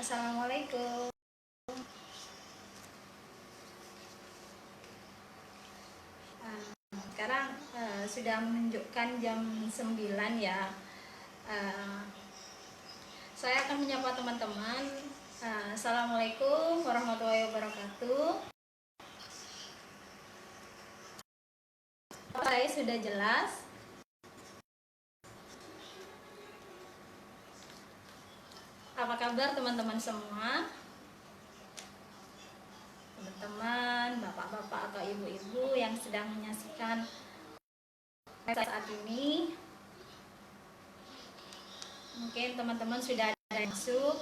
Assalamualaikum. Sekarang sudah menunjukkan jam 9 ya. Saya akan menyapa teman-teman. Assalamualaikum warahmatullahi wabarakatuh. Saya sudah jelas. Apa kabar teman-teman semua? Teman-teman, bapak-bapak atau ibu-ibu yang sedang menyaksikan saat ini, mungkin teman-teman sudah ada yang masuk.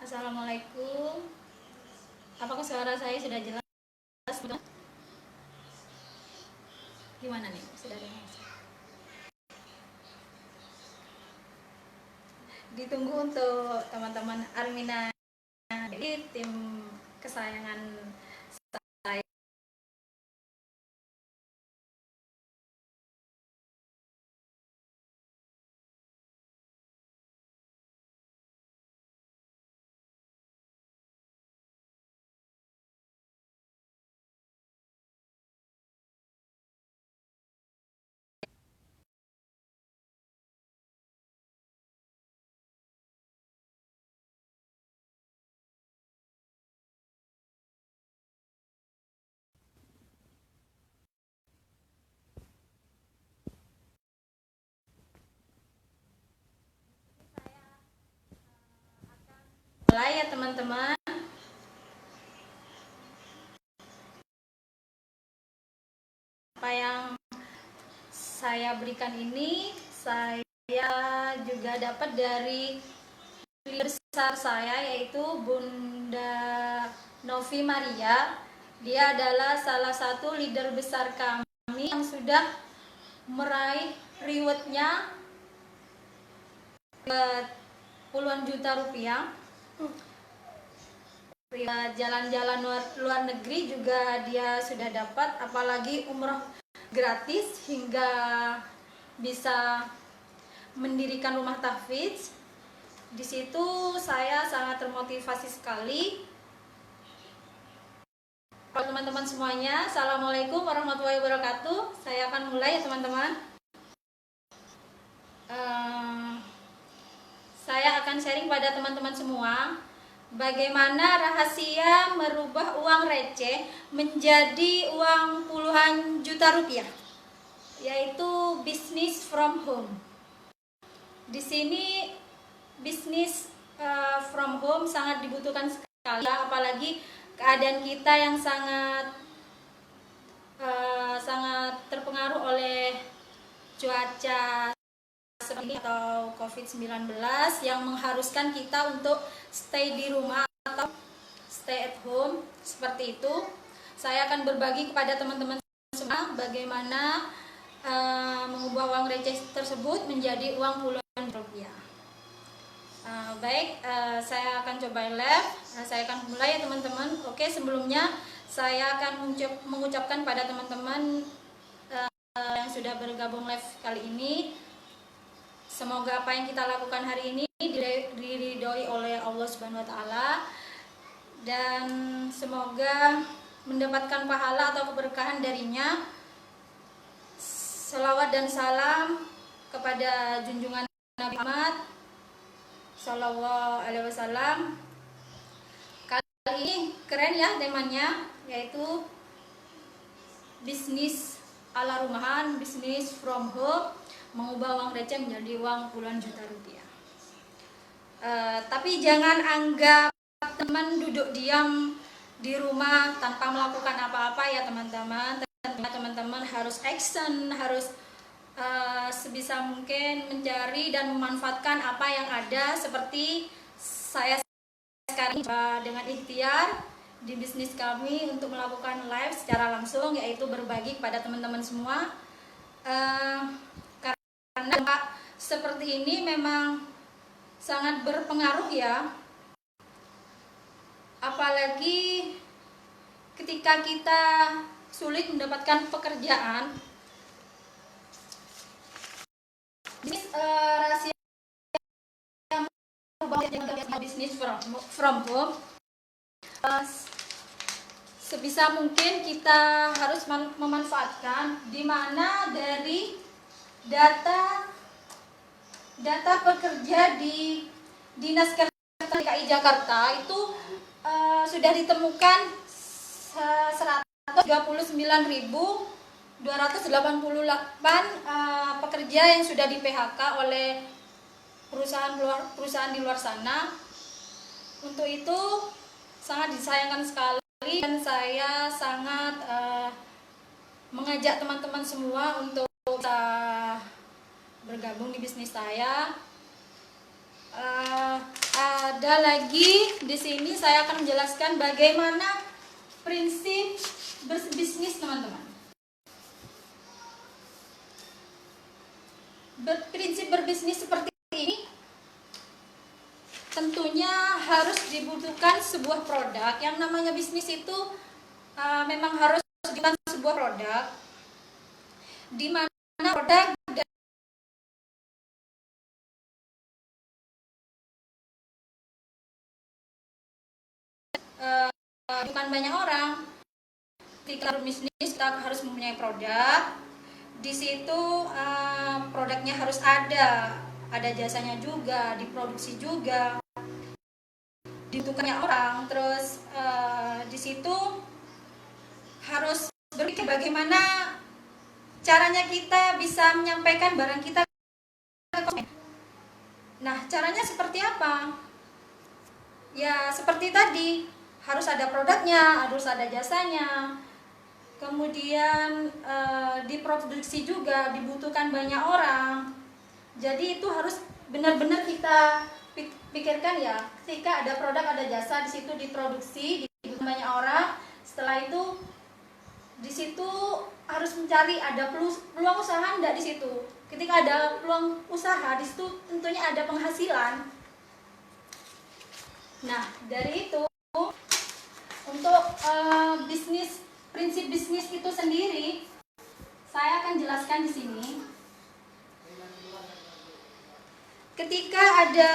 Assalamualaikum. Apakah suara saya sudah jelas? Gimana nih? Sudah ada yang masuk? Ditunggu untuk teman-teman Armina, jadi tim kesayangan saya. Mulai ya teman-teman. Apa yang saya berikan ini saya juga dapat dari besar saya, yaitu Bunda Novi Maria. Dia adalah salah satu leader besar kami yang sudah meraih rewardnya puluhan juta rupiah. Jalan-jalan luar negeri juga dia sudah dapat, apalagi umroh gratis hingga bisa mendirikan rumah tahfidz. Di situ saya sangat termotivasi sekali. Teman-teman semuanya, assalamualaikum warahmatullahi wabarakatuh. Saya akan mulai ya teman-teman. Saya akan sharing pada teman-teman semua bagaimana rahasia merubah uang receh menjadi uang puluhan juta rupiah, yaitu bisnis from home. Di sini bisnis from home sangat dibutuhkan sekali, apalagi keadaan kita yang sangat terpengaruh oleh cuaca seperti atau COVID-19 yang mengharuskan kita untuk stay di rumah atau stay at home seperti itu. Saya akan berbagi kepada teman-teman semua bagaimana mengubah uang receh tersebut menjadi uang puluhan rupiah. Saya akan coba live. Saya akan mulai ya teman-teman. Oke, sebelumnya saya akan mengucapkan pada teman-teman yang sudah bergabung live kali ini, semoga apa yang kita lakukan hari ini diridhoi oleh Allah Subhanahu wa taala, dan semoga mendapatkan pahala atau keberkahan darinya. Selawat dan salam kepada junjungan Nabi Muhammad Sallallahu Alaihi Wasallam. Kali ini keren ya temanya, yaitu bisnis ala rumahan, bisnis from home, mengubah uang receh menjadi uang puluhan juta rupiah. Tapi jangan anggap teman duduk diam di rumah tanpa melakukan apa-apa ya teman-teman. Teman-teman harus action, harus sebisa mungkin mencari dan memanfaatkan apa yang ada, seperti saya sekarang dengan ikhtiar di bisnis kami untuk melakukan live secara langsung, yaitu berbagi kepada teman-teman semua. Karena seperti ini memang sangat berpengaruh ya, apalagi ketika kita sulit mendapatkan pekerjaan. rahasia bisnis from home. Sebisa mungkin kita harus memanfaatkan di mana dari data pekerja di Dinas Kesehatan DKI Jakarta itu sudah ditemukan 139.288 pekerja yang sudah di PHK oleh perusahaan di luar sana. Untuk itu sangat disayangkan sekali, dan saya sangat mengajak teman-teman semua untuk bergabung di bisnis saya. Ada lagi di sini saya akan menjelaskan bagaimana prinsip berbisnis, teman-teman. Prinsip berbisnis seperti ini tentunya harus dibutuhkan sebuah produk. Yang namanya bisnis itu memang harus dibutuhkan sebuah produk, di mana produk bukan banyak orang. Ketika berbisnis kita harus mempunyai produk. Di situ produknya harus ada jasanya juga, diproduksi juga, dibutuhkannya orang. Terus di situ harus berpikir bagaimana caranya kita bisa menyampaikan barang kita ke konsumen. Nah, caranya seperti apa? Ya, seperti tadi, harus ada produknya, harus ada jasanya. Kemudian diproduksi juga, dibutuhkan banyak orang. Jadi itu harus benar-benar kita pikirkan ya. Ketika ada produk, ada jasa, di situ diproduksi, dibutuhkan banyak orang. Setelah itu di situ harus mencari ada peluang usaha enggak di situ. Ketika ada peluang usaha, di situ tentunya ada penghasilan. Nah, dari itu untuk prinsip bisnis itu sendiri, saya akan jelaskan di sini. Ketika ada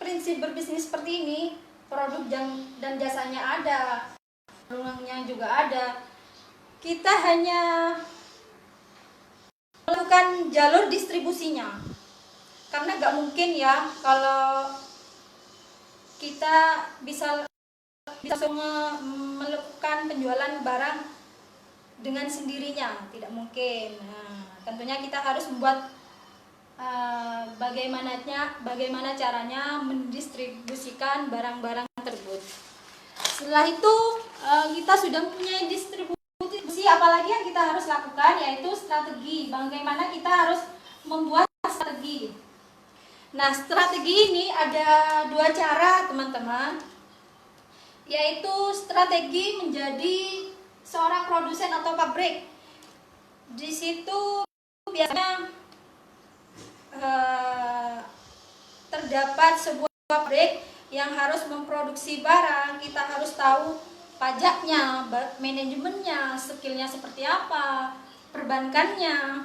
prinsip berbisnis seperti ini, produk dan jasanya ada, peluangnya juga ada. Kita hanya melakukan jalur distribusinya, karena nggak mungkin ya kalau kita bisa melakukan penjualan barang dengan sendirinya, tidak mungkin. Nah, tentunya kita harus membuat bagaimana caranya mendistribusikan barang-barang tersebut. Setelah itu kita sudah mempunyai distribusi, apalagi yang kita harus lakukan yaitu strategi. Bagaimana kita harus membuat strategi. Nah, strategi ini ada dua cara, teman-teman, yaitu strategi menjadi seorang produsen atau pabrik. Di situ biasanya terdapat sebuah pabrik yang harus memproduksi barang. Kita harus tahu pajaknya, manajemennya, skillnya seperti apa, perbankannya.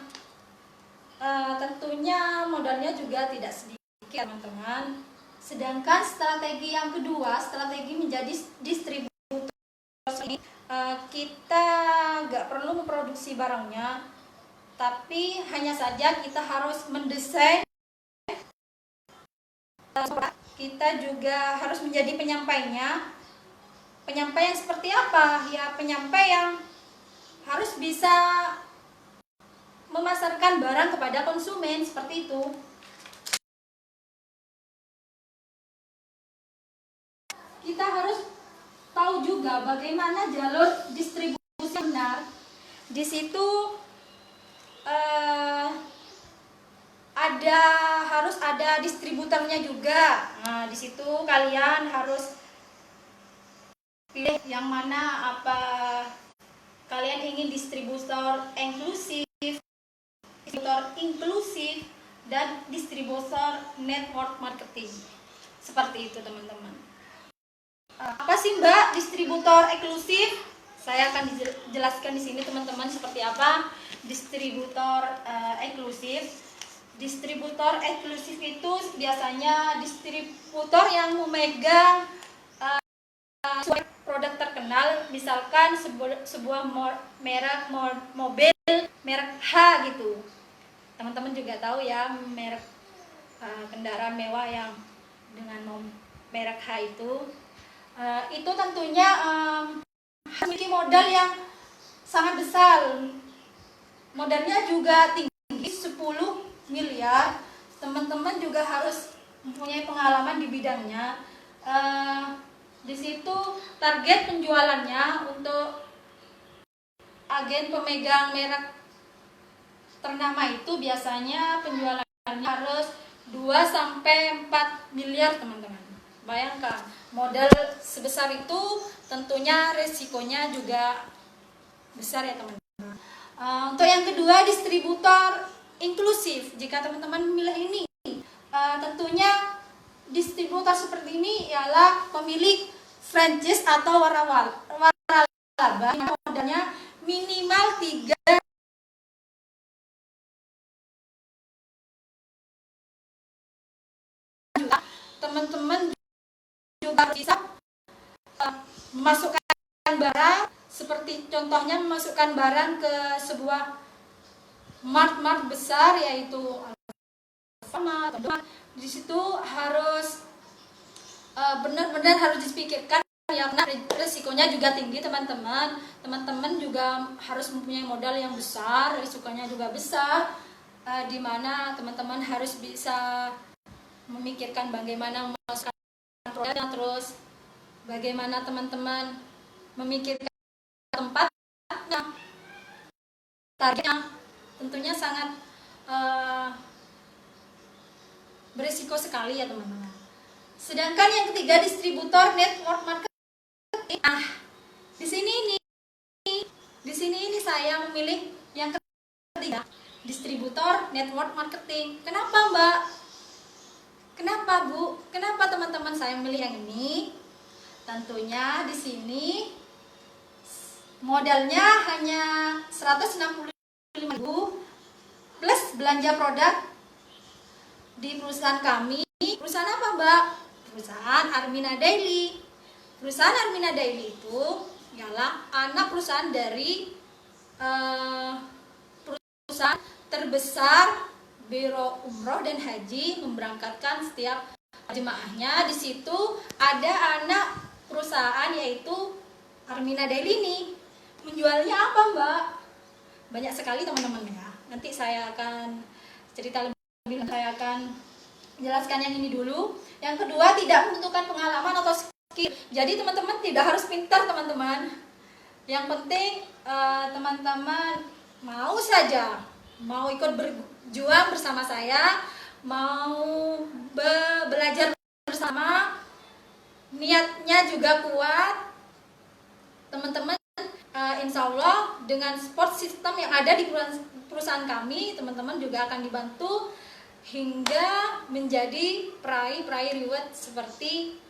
Tentunya modalnya juga tidak sedikit, teman-teman. Sedangkan strategi yang kedua, strategi menjadi distributor, kita nggak perlu memproduksi barangnya, tapi hanya saja kita harus mendesain. Kita juga harus menjadi penyampainya. Penyampai yang seperti apa? Ya, penyampai yang harus bisa memasarkan barang kepada konsumen, seperti itu. Kita harus tahu juga bagaimana jalur distribusi benar. Di situ harus ada distributornya juga. Nah, di situ kalian harus pilih yang mana, apa kalian ingin distributor inklusif dan distributor network marketing. Seperti itu, teman-teman. Apa sih, Mbak, distributor eksklusif Saya akan jelaskan di sini teman-teman seperti apa distributor eksklusif. Distributor eksklusif itu biasanya distributor yang memegang produk terkenal, misalkan sebuah merek mobil merek H gitu. Teman-teman juga tahu ya merek kendaraan mewah yang dengan merek H itu tentunya memiliki modal yang sangat besar. Modalnya juga tinggi 10 miliar. Teman-teman juga harus mempunyai pengalaman di bidangnya. Di situ target penjualannya untuk agen pemegang merek ternama itu biasanya penjualannya harus 2-4 miliar teman-teman. Bayangkan modal sebesar itu tentunya resikonya juga besar ya teman-teman. Untuk yang kedua distributor inklusif. Jika teman-teman memilih ini, tentunya distributor seperti ini ialah pemilik franchise atau waralaba yang modalnya minimal 3 juta. Teman-teman juga bisa memasukkan barang, seperti contohnya memasukkan barang ke sebuah mart besar yaitu Alfamart. Di situ harus benar-benar harus dipikirkan ya, karena resikonya juga tinggi teman-teman. Teman-teman juga harus mempunyai modal yang besar, resikonya juga besar, di mana teman-teman harus bisa memikirkan bagaimana memasukkan produknya, terus bagaimana teman-teman memikirkan tempatnya, targetnya, tentunya sangat berisiko sekali ya teman-teman. Sedangkan yang ketiga distributor network marketing. Di sini ini saya memilih yang ketiga, distributor network marketing. Kenapa Mbak? Kenapa Bu? Kenapa teman-teman saya memilih yang ini? Tentunya di sini modalnya hanya 165.000 plus belanja produk di perusahaan kami. Perusahaan apa Mbak? Perusahaan Armina Daily. Perusahaan Armina Daily itu ialah anak perusahaan dari perusahaan terbesar Biro Umroh dan Haji, memberangkatkan setiap jemaahnya. Di situ ada anak perusahaan yaitu Armina Daily ini. Menjualnya apa Mbak? Banyak sekali teman-teman ya. Nanti saya akan cerita lebih lanjut, saya akan jelaskan yang ini dulu. Yang kedua, tidak membutuhkan pengalaman atau skill. Jadi teman-teman tidak harus pintar teman-teman. Yang penting teman-teman mau saja, mau ikut berjuang bersama saya, mau belajar bersama, niatnya juga kuat. Teman-teman insya Allah dengan support system yang ada di perusahaan kami, teman-teman juga akan dibantu hingga menjadi peraih reward seperti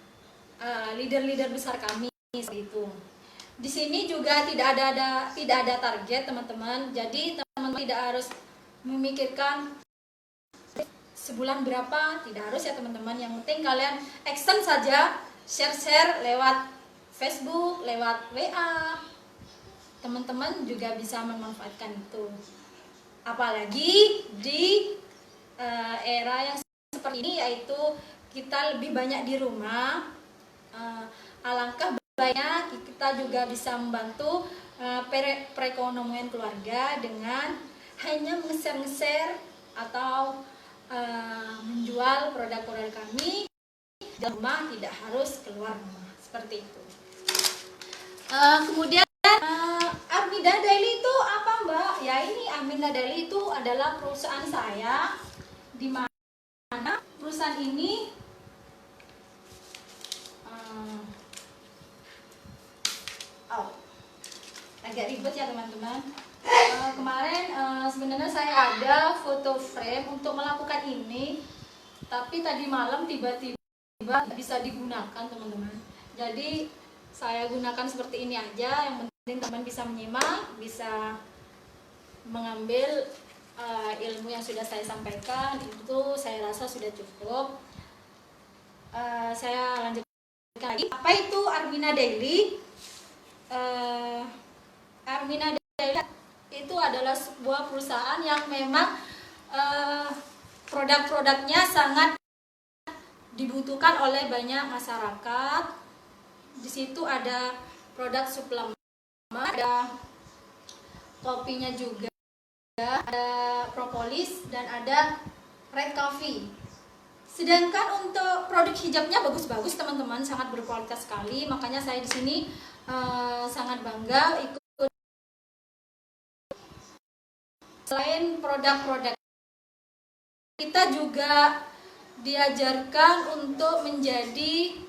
leader-leader besar kami seperti itu. Di sini juga tidak ada target teman-teman. Jadi teman-teman tidak harus memikirkan sebulan berapa, tidak harus ya teman-teman. Yang penting kalian action saja, share lewat Facebook, lewat WA. Teman-teman juga bisa memanfaatkan itu. Apalagi di era yang seperti ini, yaitu kita lebih banyak di rumah. Alangkah baiknya kita juga bisa membantu perekonomian keluarga dengan hanya nge-share atau menjual produk-produk kami di rumah, tidak harus keluar rumah, seperti itu. Kemudian Armina Daily itu apa Mbak? Ya ini Armina Daily itu adalah perusahaan saya, di mana perusahaan ini agak ribet ya teman-teman. Kemarin sebenarnya saya ada foto frame untuk melakukan ini, tapi tadi malam tiba-tiba bisa digunakan teman-teman. Jadi saya gunakan seperti ini aja. Yang penting teman bisa menyimak, bisa mengambil ilmu yang sudah saya sampaikan. Itu saya rasa sudah cukup. Saya lanjutkan lagi. Apa itu Armina Daily? Armina Daily itu adalah sebuah perusahaan yang memang produk-produknya sangat dibutuhkan oleh banyak masyarakat. Di situ ada produk suplemen, ada kopinya juga, ada propolis, dan ada red coffee. Sedangkan untuk produk hijabnya bagus-bagus teman-teman, sangat berkualitas sekali. Makanya saya di sini sangat bangga ikut. Selain produk-produk, kita juga diajarkan untuk menjadi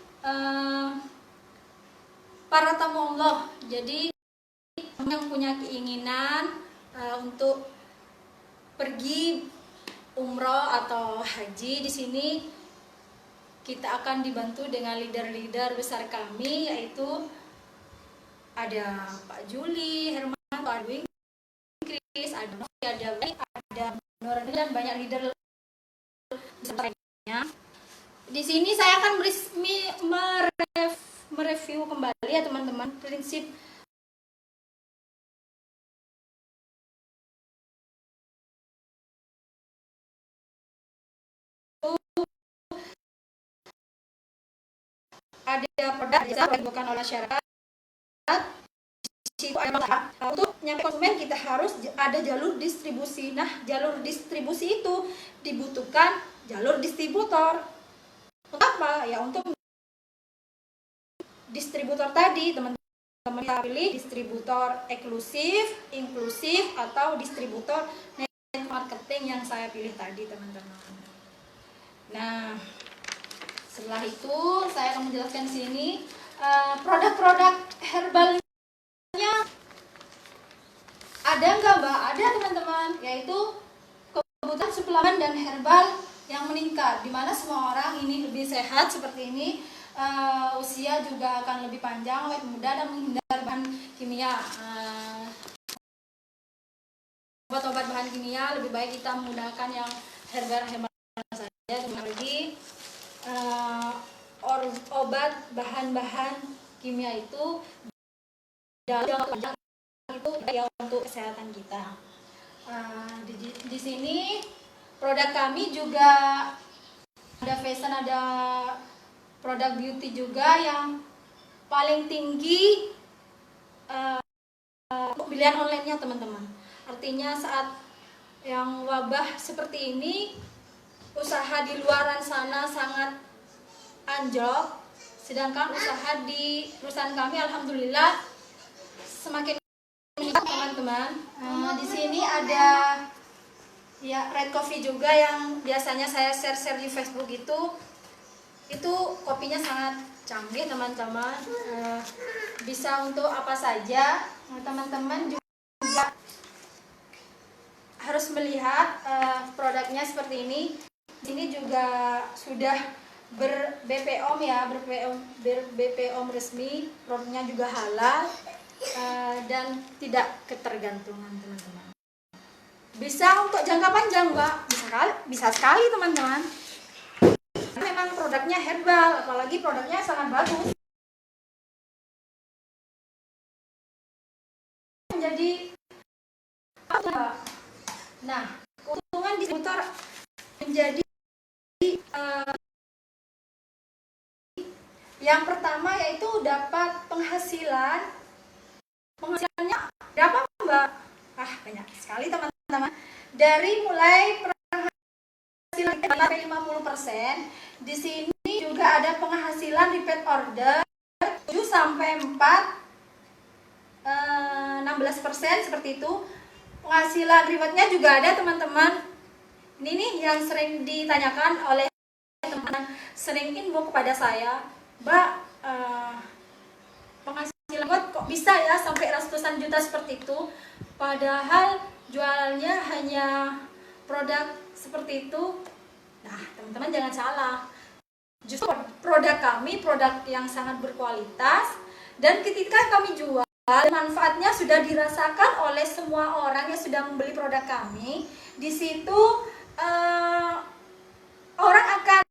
para tamu Allah. Jadi yang punya keinginan untuk pergi umroh atau haji, di sini kita akan dibantu dengan leader-leader besar kami, yaitu ada Pak Juli, Herman, Pak Adwin, Chris, ada Nur, dan banyak leader lainnya. Di sini saya akan mereview kembali ya teman-teman prinsip ada produk yang dibutuhkan oleh masyarakat. Untuk nyampe konsumen kita harus ada jalur distribusi. Nah, jalur distribusi itu dibutuhkan jalur distributor. Untuk apa? Ya untuk distributor tadi, teman-teman kita pilih distributor eksklusif, inklusif, atau distributor network marketing yang saya pilih tadi, teman-teman. Nah, setelah itu saya akan menjelaskan di sini produk-produk herbalnya ada nggak Mbak? Ada teman-teman, yaitu kebutuhan suplemen dan herbal yang meningkat, dimana semua orang ini lebih sehat seperti ini, usia juga akan lebih panjang, awet muda, dan menghindar bahan kimia. Obat-obat bahan kimia lebih baik kita menggunakan yang herbal saja. Lagi obat bahan-bahan kimia itu dalam panjang itu ya untuk kesehatan kita. Di sini produk kami juga ada fashion, ada produk beauty juga yang paling tinggi pilihan online-nya teman-teman. Artinya saat yang wabah seperti ini, usaha di luaran sana sangat anjlok, sedangkan usaha di perusahaan kami alhamdulillah semakin meningkat teman-teman. Di sini ada ya red coffee juga yang biasanya saya share di Facebook itu kopinya sangat canggih teman-teman, bisa untuk apa saja. Teman-teman juga harus melihat produknya seperti ini. Ini juga sudah ber-BPOM ya, ber-BPOM resmi, produknya juga halal dan tidak ketergantungan teman-teman. Bisa untuk jangka panjang Mbak, bisa sekali teman-teman. Memang produknya herbal, apalagi produknya sangat bagus. Menjadi apa? Nah, keuntungan distributor menjadi yang pertama yaitu dapat penghasilannya berapa Mbak? Banyak sekali teman-teman. Dari mulai penghasilan sampai 50%. Di sini juga ada penghasilan repeat order 7 sampai 16% seperti itu. Penghasilan rewardnya juga ada teman-teman. Ini nih yang sering ditanyakan oleh teman-teman, sering inbox kepada saya, Mbak, penghasilan buat kok bisa ya sampai ratusan juta seperti itu, padahal jualnya hanya produk seperti itu. Nah teman-teman jangan salah, justru produk kami produk yang sangat berkualitas, dan ketika kami jual manfaatnya sudah dirasakan oleh semua orang yang sudah membeli produk kami. Di situ orang akan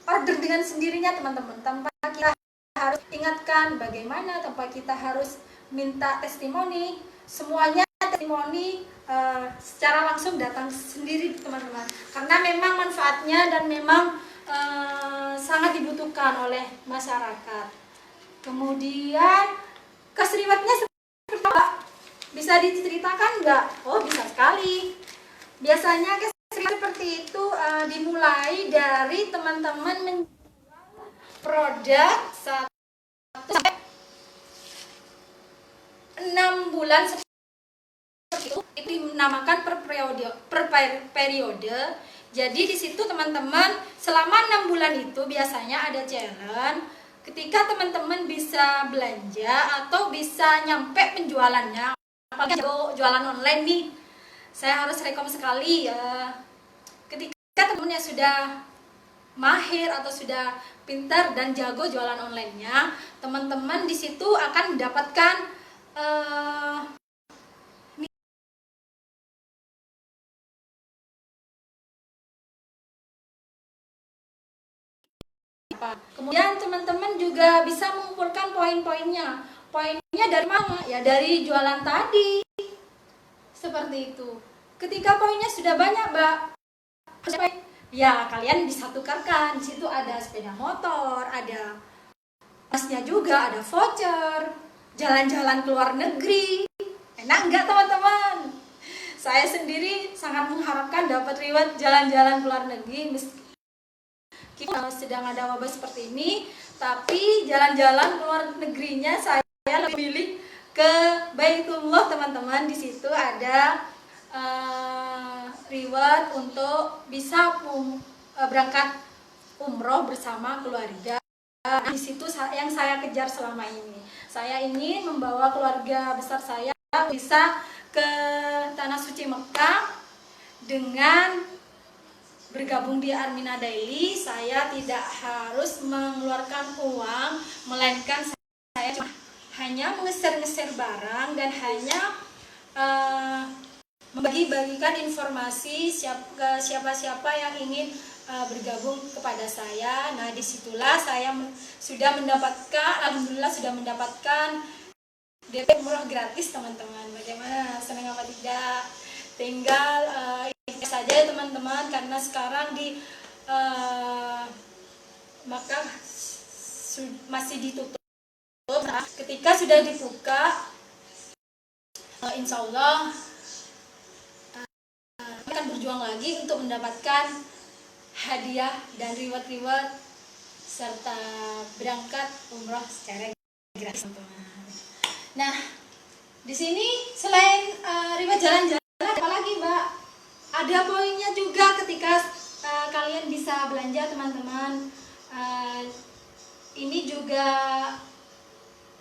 order dengan sendirinya teman-teman, tanpa kita harus ingatkan bagaimana, tanpa kita harus minta testimoni. Semuanya testimoni secara langsung datang sendiri teman-teman, karena memang manfaatnya dan memang sangat dibutuhkan oleh masyarakat. Kemudian cash reward-nya seperti apa? Bisa diceritakan nggak? Oh, bisa sekali. Biasanya cash reward seperti itu dimulai dari teman-teman menjual produk 1 sampai 6 bulan seperti itu dinamakan per periode. Jadi di situ teman-teman selama 6 bulan itu biasanya ada challenge. Ketika teman-teman bisa belanja atau bisa nyampe penjualannya, apalagi jualan online nih, saya harus rekom sekali ya. Ketika teman-teman yang sudah mahir atau sudah pintar dan jago jualan online-nya, teman-teman di situ akan mendapatkan kemudian teman-teman juga bisa mengumpulkan poin-poinnya. Poinnya dari mana? Ya dari jualan tadi. Seperti itu. Ketika poinnya sudah banyak, Mbak, ya kalian bisa tukarkan. Di situ ada sepeda motor, ada masnya juga, ada voucher, jalan-jalan ke luar negeri. Enak nggak teman-teman? Saya sendiri sangat mengharapkan dapat reward jalan-jalan ke luar negeri. Kita sedang ada wabah seperti ini, tapi jalan-jalan luar negerinya saya lebih pilih ke Baitullah teman-teman. Di situ ada reward untuk bisa berangkat umroh bersama keluarga. Di situ yang saya kejar selama ini. Saya ingin membawa keluarga besar saya bisa ke Tanah Suci Mekah dengan bergabung di Armina Daily. Saya tidak harus mengeluarkan uang, melainkan saya cuma hanya mengeser-ngeser barang dan hanya membagi-bagikan informasi ke siapa-siapa yang ingin bergabung kepada saya. Nah, disitulah saya sudah mendapatkan, alhamdulillah sudah mendapatkan DP umroh gratis teman-teman. Bagaimana, senang apa tidak? Tinggal saja ya teman-teman, karena sekarang di Makkah masih ditutup. Nah, ketika sudah dibuka, insya Allah akan berjuang lagi untuk mendapatkan hadiah dan reward serta berangkat umroh secara gratis teman-teman. Nah, di sini selain reward jalan-jalan, apalagi Mbak? Ada poinnya juga ketika kalian bisa belanja teman-teman. Ini juga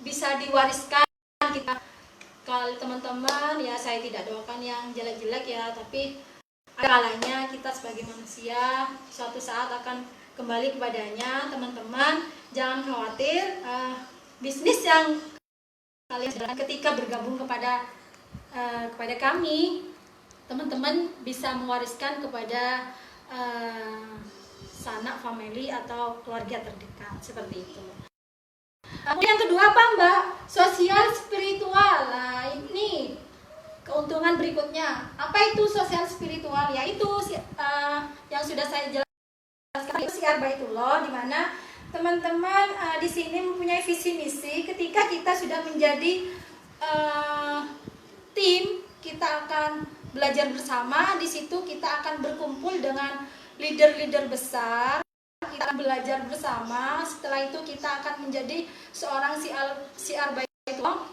bisa diwariskan kita kalau teman-teman, ya saya tidak doakan yang jelek-jelek ya, tapi ada kalanya kita sebagai manusia suatu saat akan kembali kepadanya. Teman-teman jangan khawatir, bisnis yang kalian jalankan ketika bergabung kepada kami, teman-teman bisa mewariskan kepada sanak family atau keluarga terdekat, seperti itu. Yang kedua apa Mbak? Sosial spiritual. Nah, ini keuntungan berikutnya. Apa itu sosial spiritual? Yaitu yang sudah saya jelaskan, itu Syiar Baitullah, di mana teman-teman di sini mempunyai visi misi. Ketika kita sudah menjadi tim, kita akan belajar bersama. Di situ kita akan berkumpul dengan leader-leader besar, kita akan belajar bersama. Setelah itu kita akan menjadi seorang Syiar Baitullah.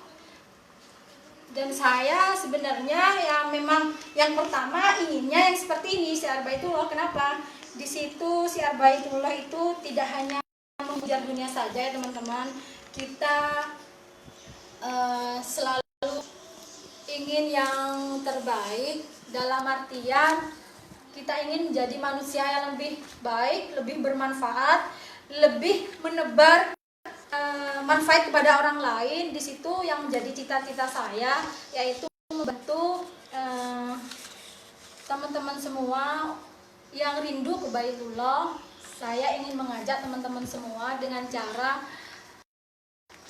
Dan saya sebenarnya ya memang yang pertama inginnya yang seperti ini, Syiar Baitullah. Kenapa? Di situ Syiar Baitullah itu tidak hanya mengejar dunia saja ya teman-teman. Kita selalu ingin yang terbaik, dalam artian kita ingin menjadi manusia yang lebih baik, lebih bermanfaat, lebih menebar manfaat kepada orang lain. Di situ yang menjadi cita-cita saya yaitu membantu teman-teman semua yang rindu ke Baitullah. Saya ingin mengajak teman-teman semua dengan cara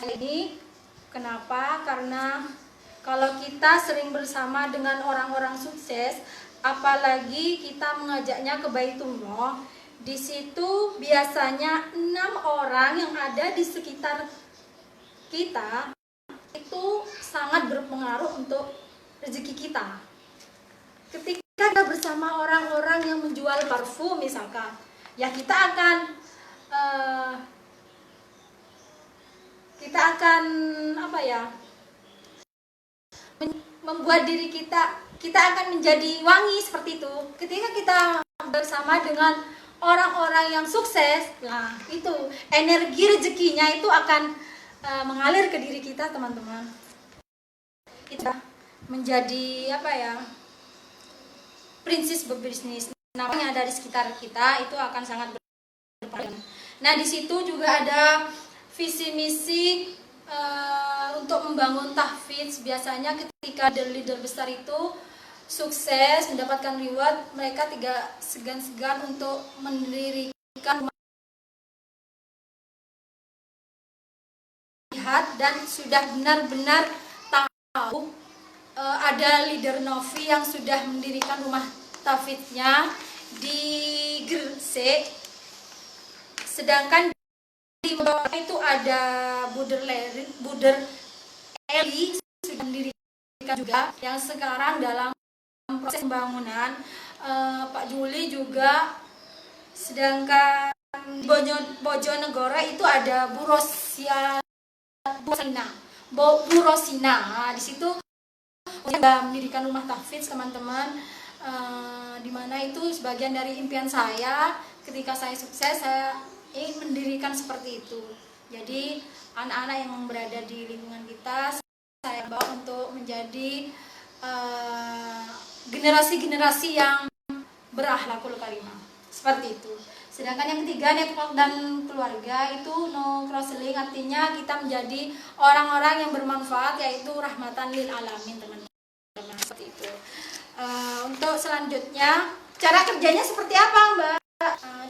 ini. Kenapa? Karena kalau kita sering bersama dengan orang-orang sukses, apalagi kita mengajaknya ke Baitullah, di situ biasanya 6 orang yang ada di sekitar kita itu sangat berpengaruh untuk rezeki kita. Ketika kita bersama orang-orang yang menjual parfum misalkan, ya kita akan membuat diri kita akan menjadi wangi seperti itu. Ketika kita bersama dengan orang-orang yang sukses, nah itu energi rezekinya itu akan mengalir ke diri kita, teman-teman. Itu menjadi prinsip berbisnis. Namanya dari sekitar kita itu akan sangat berperan. Nah, di situ juga ada visi misi untuk membangun tahfidz. Biasanya ketika leader besar itu sukses mendapatkan reward, mereka tidak segan-segan untuk mendirikan lihat dan sudah benar-benar tahu ada leader Novi yang sudah mendirikan rumah tahfidznya di Gresik, sedangkan di bawah itu ada Buder Eli sudah mendirikan juga, yang sekarang dalam proses pembangunan. Pak Juli juga, sedangkan di Bojonegoro itu ada Bu Rosina. Nah, di situ sudah mendirikan rumah tahfidz, teman-teman, di mana itu sebagian dari impian saya. Ketika saya sukses, saya ingin mendirikan seperti itu. Jadi anak-anak yang berada di lingkungan kita saya bawa untuk menjadi generasi-generasi yang berakhlakul karimah, seperti itu. Sedangkan yang ketiga, network dan keluarga, itu no crossing, artinya kita menjadi orang-orang yang bermanfaat, yaitu rahmatan lil alamin, teman-teman. Seperti itu. Untuk selanjutnya, cara kerjanya seperti apa, Mbak?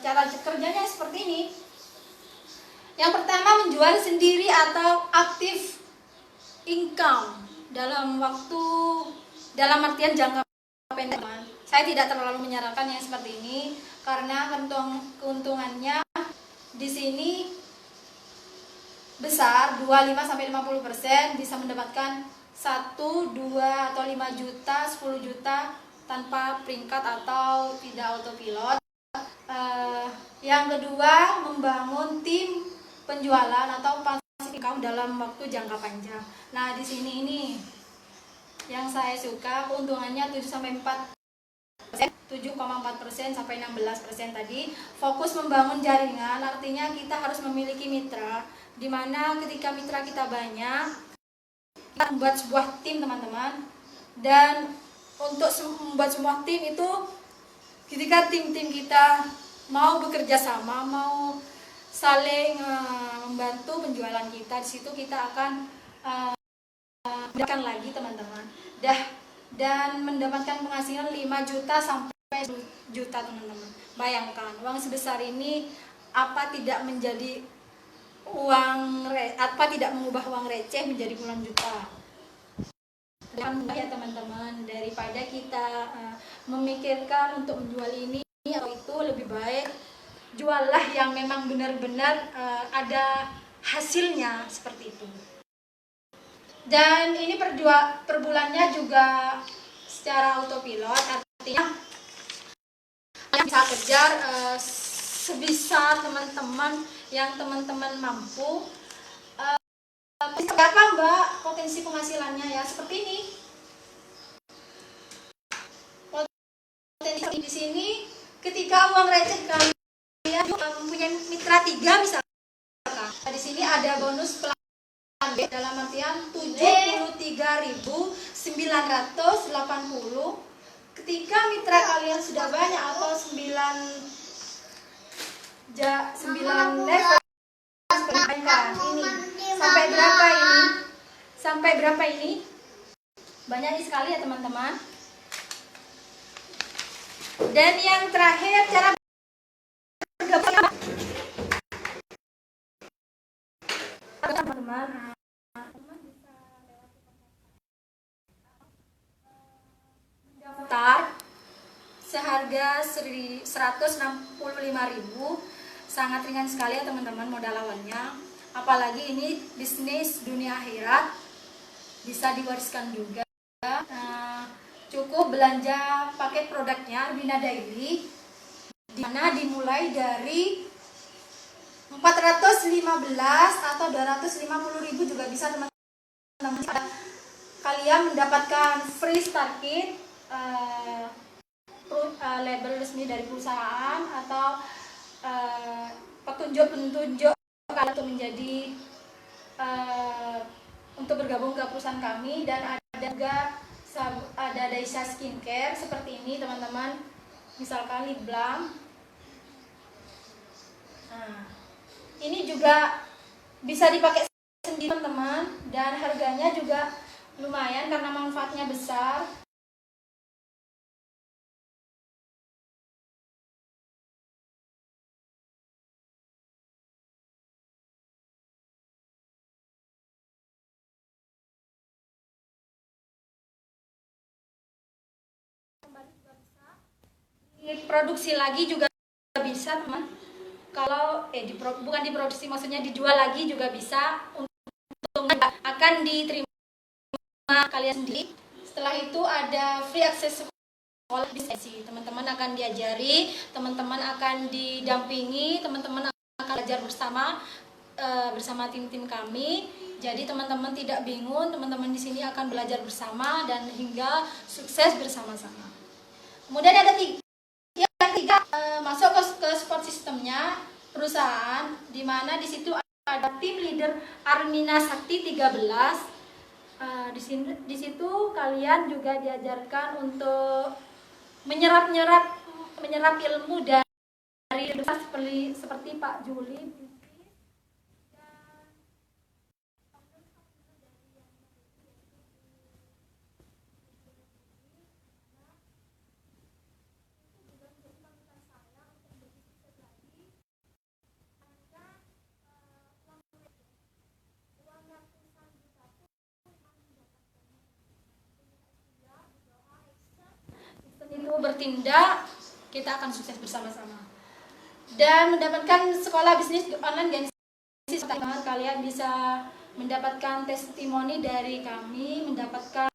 Cara kerjanya seperti ini. Yang pertama, menjual sendiri atau aktif income dalam artian jangka pendek. Saya tidak terlalu menyarankan yang seperti ini karena keuntungannya di sini besar, 25-50%, bisa mendapatkan 1, 2 atau 5 juta, 10 juta tanpa peringkat atau tidak autopilot. Yang kedua, membangun tim penjualan atau passive income dalam waktu jangka panjang. Nah, di sini ini yang saya suka, keuntungannya 7-4%, 7,4% sampai 16% tadi. Fokus membangun jaringan, artinya kita harus memiliki mitra, di mana ketika mitra kita banyak, kita membuat sebuah tim, teman-teman. Dan untuk membuat sebuah tim itu, ketika tim-tim kita mau bekerja sama, mau saling membantu penjualan kita, di situ kita akan mendapatkan lagi, teman-teman, dan mendapatkan penghasilan 5 juta sampai 10 juta, teman-teman. Bayangkan, uang sebesar ini tidak mengubah uang receh menjadi puluhan juta. Ya, teman-teman, daripada kita memikirkan untuk menjual ini atau itu, lebih baik juallah yang memang benar-benar ada hasilnya, seperti itu. Dan ini per bulannya juga secara autopilot, artinya bisa kejar sebisa teman-teman yang teman-teman mampu. Berapa, Mbak, potensi penghasilannya? Ya seperti ini. Potensi di sini, ketika uang receh kalian mempunyai mitra 3 misalkan, di sini ada bonus plan B dalam artian 73.980. Ketika mitra kalian sudah banyak atau 9 level, ini sampai berapa ini? Sampai berapa ini? Banyak sekali ya teman-teman. Dan yang terakhir cara bergabung teman-teman. Daftar seharga 165.000, sangat ringan sekali ya teman-teman modal awalnya. Apalagi ini bisnis dunia akhirat, bisa diwariskan juga. Cukup belanja paket produknya Arbina Daily, dimana dimulai dari 415 atau 250.000 juga bisa teman-teman. Kalian mendapatkan free start kit, label resmi dari perusahaan, atau petunjuk-petunjuk kalau untuk menjadi untuk bergabung ke perusahaan kami. Dan ada juga Daisha Skincare seperti ini teman-teman, misalkan lip balm. Nah, ini juga bisa dipakai sendiri teman-teman, dan harganya juga lumayan karena manfaatnya besar. Diproduksi lagi juga bisa teman. Kalau bukan diproduksi, maksudnya dijual lagi juga bisa. Untuk akan diterima kalian sendiri. Setelah itu ada free akses sekolah bisnis. Teman-teman akan diajari, teman-teman akan didampingi, teman-teman akan belajar bersama tim-tim kami. Jadi teman-teman tidak bingung, teman-teman di sini akan belajar bersama dan hingga sukses bersama-sama. Kemudian ada yang ketiga, masuk ke support sistemnya perusahaan, di mana di situ ada tim leader Armina Sakti 13. Di situ kalian juga diajarkan untuk menyerap ilmu dari seperti Pak Juli. Itu bertindak, kita akan sukses bersama-sama dan mendapatkan sekolah bisnis online. Kalian bisa mendapatkan testimoni dari kami, mendapatkan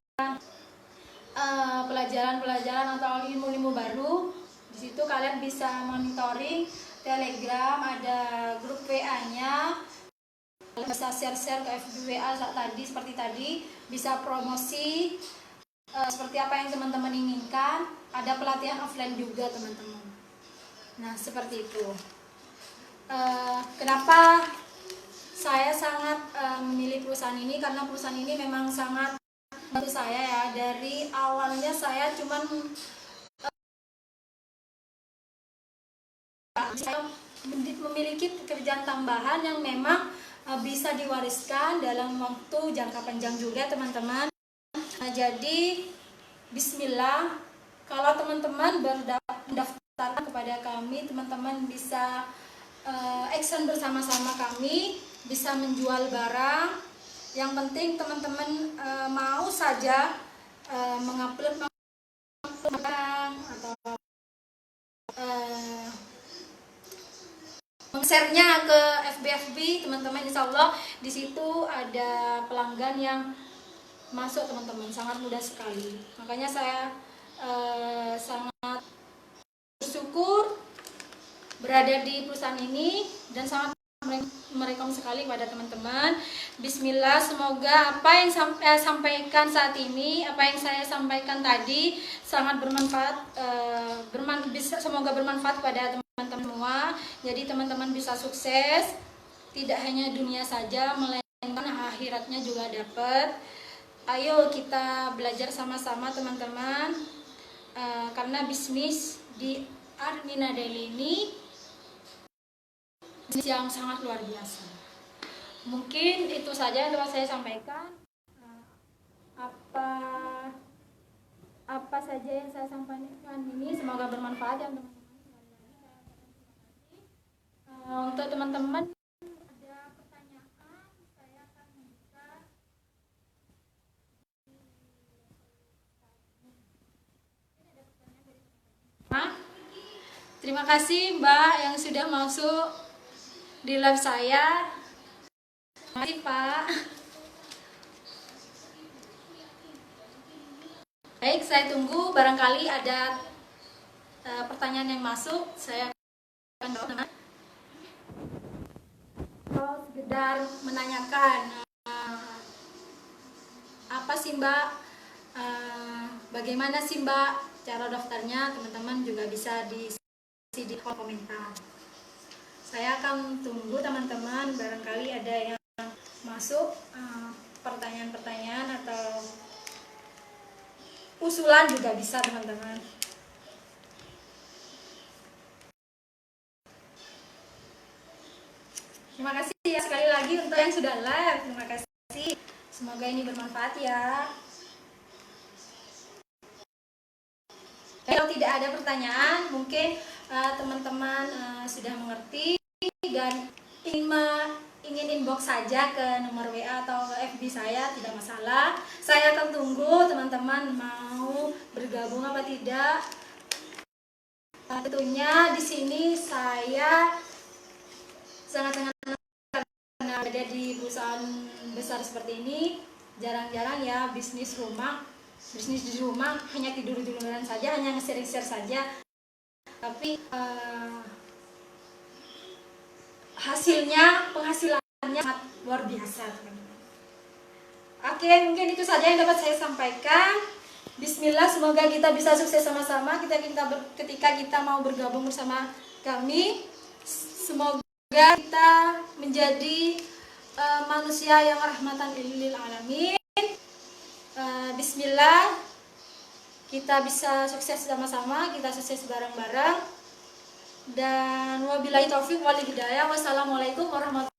pelajaran atau ilmu-ilmu baru. Di situ kalian bisa monitoring Telegram, ada grup WA-nya, bisa share ke FB WA seperti tadi, bisa promosi seperti apa yang teman-teman inginkan. Ada pelatihan offline juga teman-teman. Nah seperti itu. Kenapa saya sangat memilih perusahaan ini? Karena perusahaan ini memang sangat membantu saya ya. Dari awalnya saya cuman saya memiliki pekerjaan tambahan yang memang bisa diwariskan dalam waktu jangka panjang juga teman-teman. Nah, jadi bismillah, kalau teman-teman mendaftar kepada kami, teman-teman bisa action bersama-sama kami, bisa menjual barang. Yang penting teman-teman mau saja mengupload barang atau meng-share-nya ke FB teman-teman. Insya Allah di situ ada pelanggan yang masuk teman-teman, sangat mudah sekali. Makanya saya sangat bersyukur berada di perusahaan ini dan sangat merekom sekali kepada teman-teman. Bismillah, semoga apa yang sampaikan saat ini, apa yang saya sampaikan tadi sangat bermanfaat, semoga bermanfaat kepada teman-teman semua. Jadi teman-teman bisa sukses, tidak hanya dunia saja, melainkan akhiratnya juga dapat. Ayo kita belajar sama-sama teman-teman, karena bisnis di Armina Daily ini bisnis yang sangat luar biasa. Mungkin itu saja yang dapat saya sampaikan. Apa apa saja yang saya sampaikan ini semoga bermanfaat ya teman-teman. Untuk teman-teman ada pertanyaan, saya akan membuka. Terima kasih Mbak yang sudah masuk di live saya. Terima kasih Pak. Baik, saya tunggu. Barangkali ada pertanyaan yang masuk, saya akan jawab. Kalau sekedar menanyakan apa sih Mbak, bagaimana sih Mbak cara daftarnya, teman-teman juga bisa di kolom komentar. Saya akan tunggu teman-teman, barangkali ada yang masuk pertanyaan-pertanyaan atau usulan juga bisa teman-teman. Terima kasih ya sekali lagi untuk yang sudah live. Terima kasih. Semoga ini bermanfaat ya. Kalau tidak ada pertanyaan, mungkin teman-teman sudah mengerti dan ingin inbox saja ke nomor WA atau ke FB saya, tidak masalah. Saya akan tunggu teman-teman mau bergabung apa tidak. Tentunya di sini saya sangat-sangat karena ada di perusahaan besar seperti ini, jarang-jarang ya bisnis di rumah hanya tidur-tiduran saja, hanya nge-share saja, tapi penghasilannya sangat luar biasa teman-teman. Oke, mungkin itu saja yang dapat saya sampaikan. Bismillah, semoga kita bisa sukses sama-sama ketika kita mau bergabung bersama kami. Semoga kita menjadi manusia yang rahmatan lil alamin. Bismillah, kita bisa sukses sama-sama, kita sukses bareng-bareng. Dan wabillahi taufik wal hidayah. Wassalamualaikum warahmatullahi wabarakatuh.